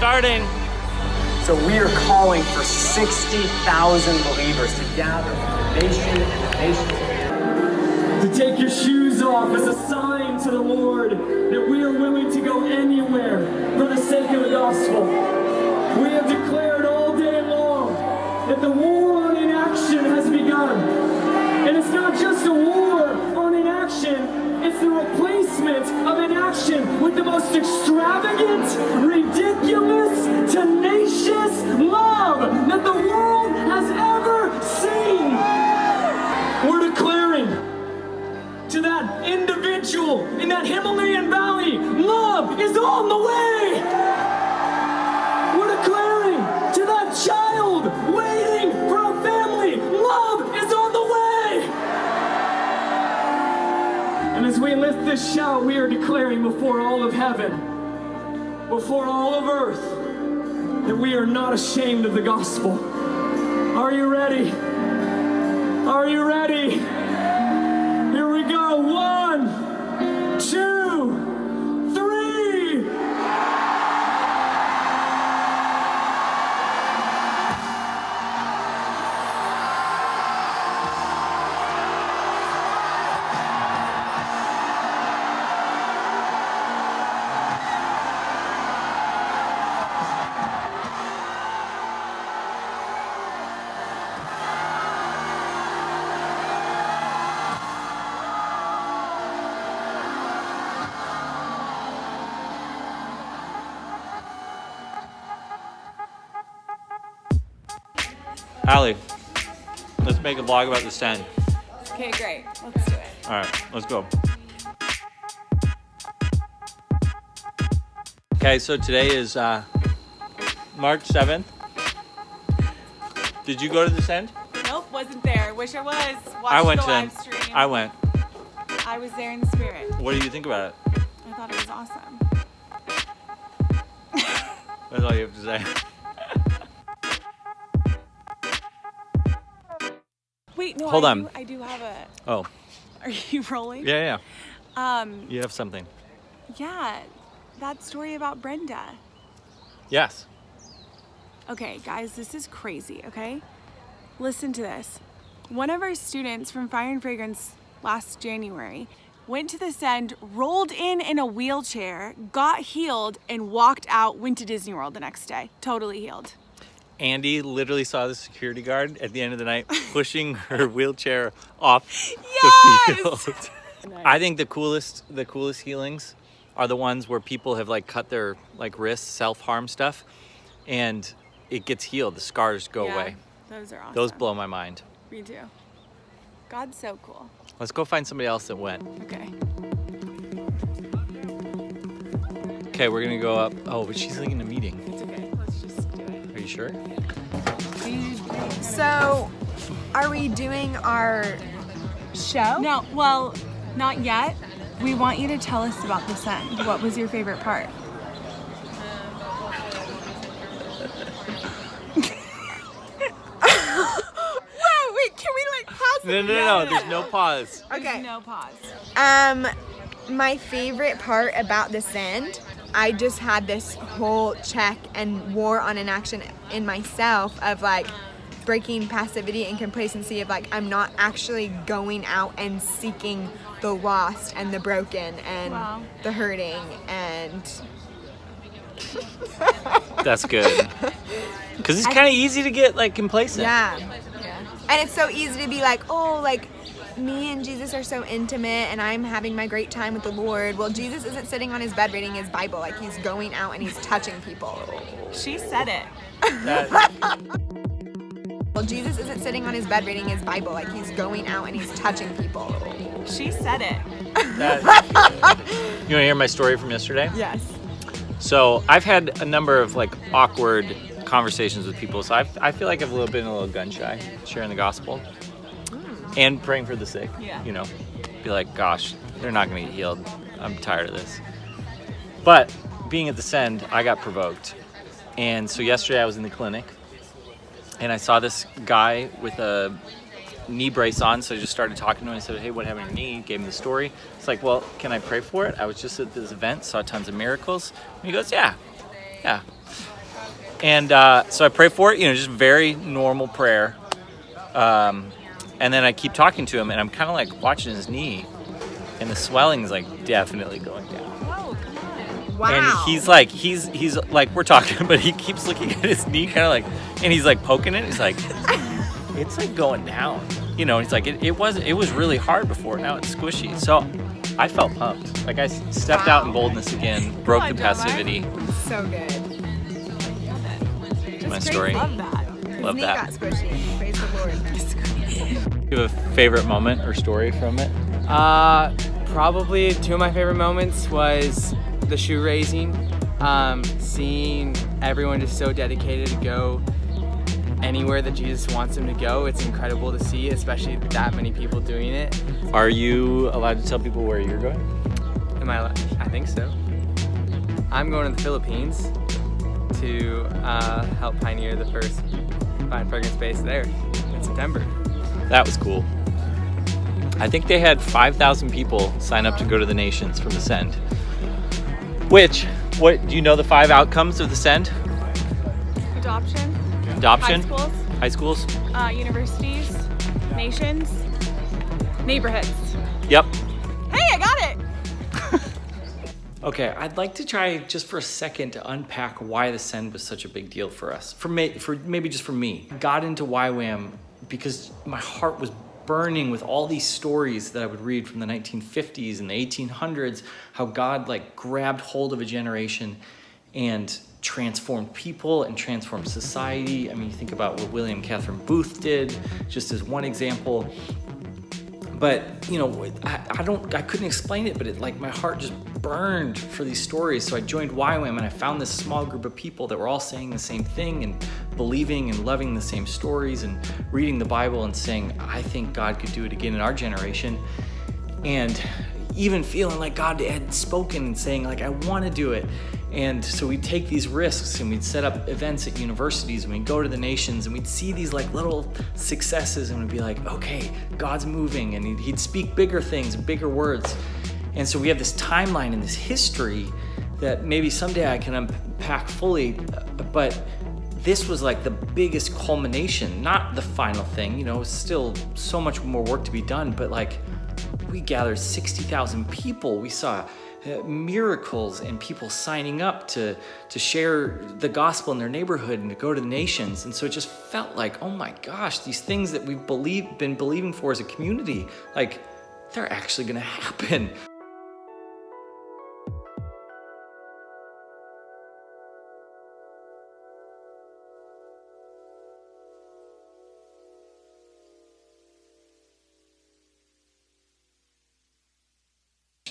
starting. So we are calling for 60,000 believers to gather from the nation and the nations. To take your shoes off as a sign to the Lord that we are willing to go anywhere for the sake of the gospel. We have declared all day long that the war on inaction has begun. And it's not just a war on inaction, it's the replacement of inaction with the most extravagant, ridiculous, tenacious love that the world has ever seen. We're declaring to that individual in that Himalayan valley, love is on the way. We're declaring to that child waiting for a family, love is on the way. And as we lift this shout, we are declaring before all of heaven, before all of earth, that we are not ashamed of the gospel. Are you ready? Are you ready? Here we go. 1, 2, 3. Allie, let's make a vlog about the Send. Okay, great. Let's do it. All right, let's go. Okay, so today is March 7th. Did you go to the Send? Nope, wasn't there. Wish I was. Watched I went the to live stream. I went. I was there in the spirit. What do you think about it? I thought it was awesome. That's all you have to say. Wait, no. Hold on. I do have a. Oh, Are you rolling? yeah. You have something. Yeah, that story about Brenda. Yes. Okay, guys, this is crazy, okay? Listen to this. One of our students from Fire and Fragrance last January went to the Send, rolled in a wheelchair, got healed, and walked out, went to Disney World the next day. Totally healed. Andy literally saw the security guard at the end of the night pushing her wheelchair off Yes! the field. I think the coolest healings are the ones where people have like cut their like wrists, self-harm stuff, and it gets healed. The scars go away. Those are awesome. Those blow my mind. Me too. God's so cool. Let's go find somebody else that went. Okay. Okay, we're gonna go up. Oh, but she's like in a meeting. It's okay. Let's just do it. Are you sure? So, are we doing our show? No, well, not yet. We want you to tell us about the Send. What was your favorite part? Wait, can we like pause? No. There's no pause. Okay. There's no pause. My favorite part about the Send, I just had this whole check and war on inaction in myself of like breaking passivity and complacency of like I'm not actually going out and seeking the lost and the broken and Wow. the hurting and That's good. Because it's kind of easy to get like complacent. yeah. And it's so easy to be like, oh, like me and Jesus are so intimate and I'm having my great time with the Lord. Well, Jesus isn't sitting on his bed reading his Bible. Like he's going out and he's touching people. She said it. Well, Jesus isn't sitting on his bed reading his Bible. Like he's going out and he's touching people. She said it. You want to hear my story from yesterday? Yes. So I've had a number of like awkward conversations with people. So I feel like I've been a little gun shy sharing the gospel and praying for the sick. Yeah. You know, be like, gosh, they're not going to get healed. I'm tired of this. But being at the Send, I got provoked. And so yesterday I was in the clinic and I saw this guy with a knee brace on. So I just started talking to him. I said, hey, what happened to your knee? Gave him the story. It's like, well, can I pray for it? I was just at this event, saw tons of miracles. And he goes, yeah. And so I pray for it, just very normal prayer. And then I keep talking to him, and I'm kind of like watching his knee, and the swelling's like definitely going down. Wow. And he's like, we're talking, but he keeps looking at his knee, kind of like, and he's like poking it. He's like, it's like going down. He's like, it was really hard before. Now it's squishy. So I felt pumped. Like I stepped out in boldness again, broke the passivity. So good. My story. Love that. Love His knee that. got squishy. Praise the Lord. Do you have a favorite moment or story from it? Probably two of my favorite moments was the shoe raising, seeing everyone just so dedicated to go anywhere that Jesus wants them to go. It's incredible to see, especially that many people doing it. Are you allowed to tell people where you're going? I think so. I'm going to the Philippines to help pioneer the first Fine Fragrance base there in September. That was cool. I think they had 5,000 people sign up to go to the nations from the Send. What do you know the 5 outcomes of the Send? Adoption. Adoption? High schools. High schools? Universities. Nations. Neighborhoods. Yep. Hey, I got it! Okay, I'd like to try just for a second to unpack why the Send was such a big deal for us. Maybe just for me. I got into YWAM because my heart was burning with all these stories that I would read from the 1950s and the 1800s, how God grabbed hold of a generation and transformed people and transformed society. I mean, you think about what William Catherine Booth did, just as one example. But I couldn't explain it, but my heart just burned for these stories. So I joined YWAM, and I found this small group of people that were all saying the same thing and believing and loving the same stories and reading the Bible and saying, I think God could do it again in our generation. And even feeling like God had spoken and saying I want to do it. And so we'd take these risks and we'd set up events at universities and we'd go to the nations and we'd see these little successes and we'd be like, okay, God's moving, and he'd speak bigger things, bigger words. And so we have this timeline and this history that maybe someday I can unpack fully, but this was the biggest culmination, not the final thing. Still so much more work to be done, but we gathered 60,000 people. We saw miracles and people signing up to share the gospel in their neighborhood and to go to the nations. And so it just felt oh my gosh, these things that we've been believing for as a community, they're actually gonna happen.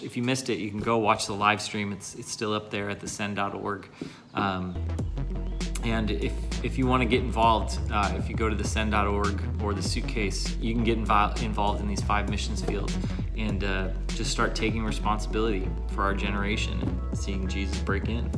If you missed it, you can go watch the live stream. It's still up there at thesend.org. And if you want to get involved, if you go to thesend.org or the Suitcase, you can get involved in these 5 missions fields and just start taking responsibility for our generation and seeing Jesus break in.